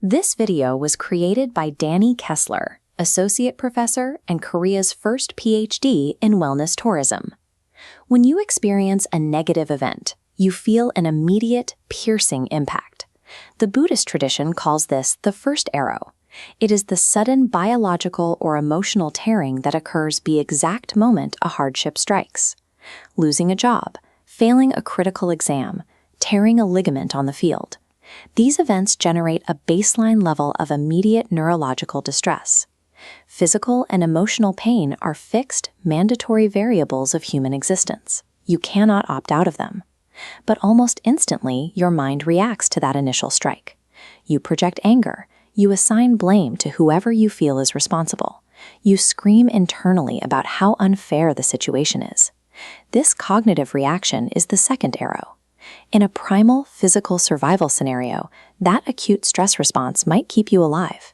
This video was created by Danny Kessler, Associate Professor and Korea's first PhD in Wellness Tourism. When you experience a negative event, you feel an immediate, piercing impact. The Buddhist tradition calls this the first arrow. It is the sudden biological or emotional tearing that occurs the exact moment a hardship strikes. Losing a job, failing a critical exam, tearing a ligament on the field. These events generate a baseline level of immediate neurological distress. Physical and emotional pain are fixed, mandatory variables of human existence. You cannot opt out of them. But almost instantly, your mind reacts to that initial strike. You project anger. You assign blame to whoever you feel is responsible. You scream internally about how unfair the situation is. This cognitive reaction is the second arrow. In a primal physical survival scenario, that acute stress response might keep you alive.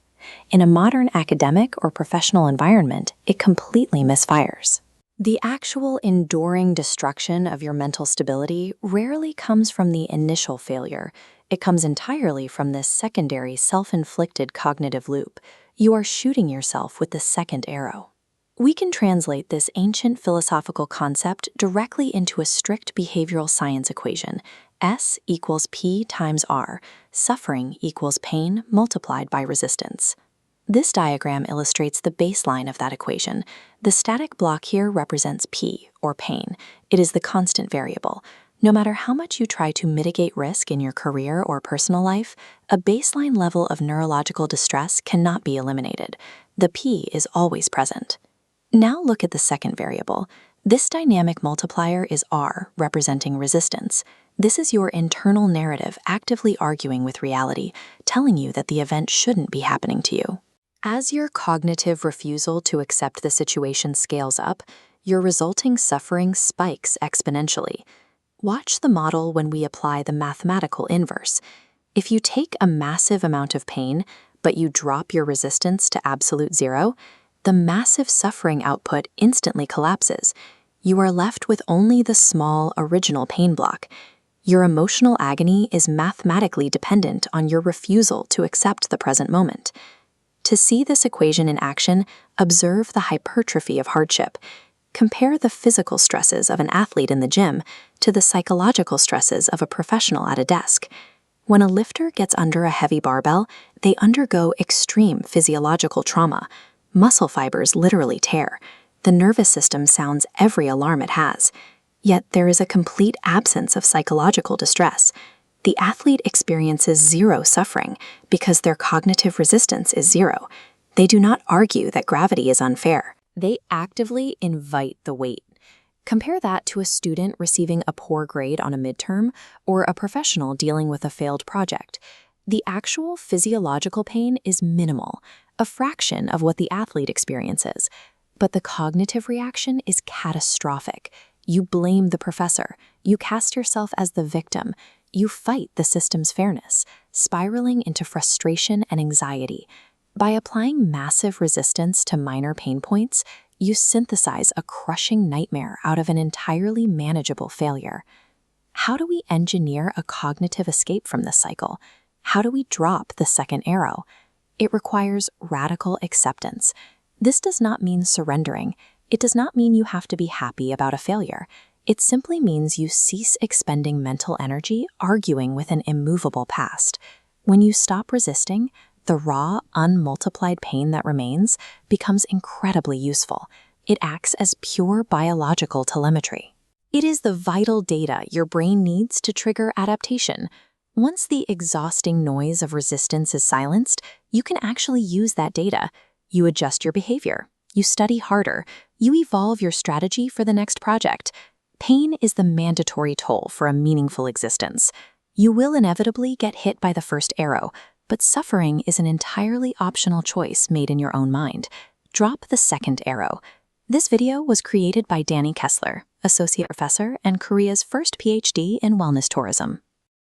In a modern academic or professional environment, it completely misfires. The actual enduring destruction of your mental stability rarely comes from the initial failure. It comes entirely from this secondary self-inflicted cognitive loop. You are shooting yourself with the second arrow. We can translate this ancient philosophical concept directly into a strict behavioral science equation. S equals P times R. Suffering equals pain multiplied by resistance. This diagram illustrates the baseline of that equation. The static block here represents P, or pain. It is the constant variable. No matter how much you try to mitigate risk in your career or personal life, a baseline level of neurological distress cannot be eliminated. The P is always present. Now look at the second variable. This dynamic multiplier is R, representing resistance. This is your internal narrative actively arguing with reality, telling you that the event shouldn't be happening to you. As your cognitive refusal to accept the situation scales up, your resulting suffering spikes exponentially. Watch the model when we apply the mathematical inverse. If you take a massive amount of pain, but you drop your resistance to absolute zero, the massive suffering output instantly collapses. You are left with only the small, original pain block. Your emotional agony is mathematically dependent on your refusal to accept the present moment. To see this equation in action, observe the hypertrophy of hardship. Compare the physical stresses of an athlete in the gym to the psychological stresses of a professional at a desk. When a lifter gets under a heavy barbell, they undergo extreme physiological trauma. Muscle fibers literally tear. The nervous system sounds every alarm it has. Yet there is a complete absence of psychological distress. The athlete experiences zero suffering because their cognitive resistance is zero. They do not argue that gravity is unfair. They actively invite the weight. Compare that to a student receiving a poor grade on a midterm or a professional dealing with a failed project. The actual physiological pain is minimal, a fraction of what the athlete experiences. But the cognitive reaction is catastrophic. You blame the professor. You cast yourself as the victim. You fight the system's fairness, spiraling into frustration and anxiety. By applying massive resistance to minor pain points, you synthesize a crushing nightmare out of an entirely manageable failure. How do we engineer a cognitive escape from this cycle? How do we drop the second arrow? It requires radical acceptance. This does not mean surrendering. It does not mean you have to be happy about a failure. It simply means you cease expending mental energy arguing with an immovable past. When you stop resisting, the raw, unmultiplied pain that remains becomes incredibly useful. It acts as pure biological telemetry. It is the vital data your brain needs to trigger adaptation. Once the exhausting noise of resistance is silenced, you can actually use that data. You adjust your behavior. You study harder. You evolve your strategy for the next project. Pain is the mandatory toll for a meaningful existence. You will inevitably get hit by the first arrow, but suffering is an entirely optional choice made in your own mind. Drop the second arrow. This video was created by Danny Kessler, Associate Professor and Korea's first PhD in Wellness Tourism.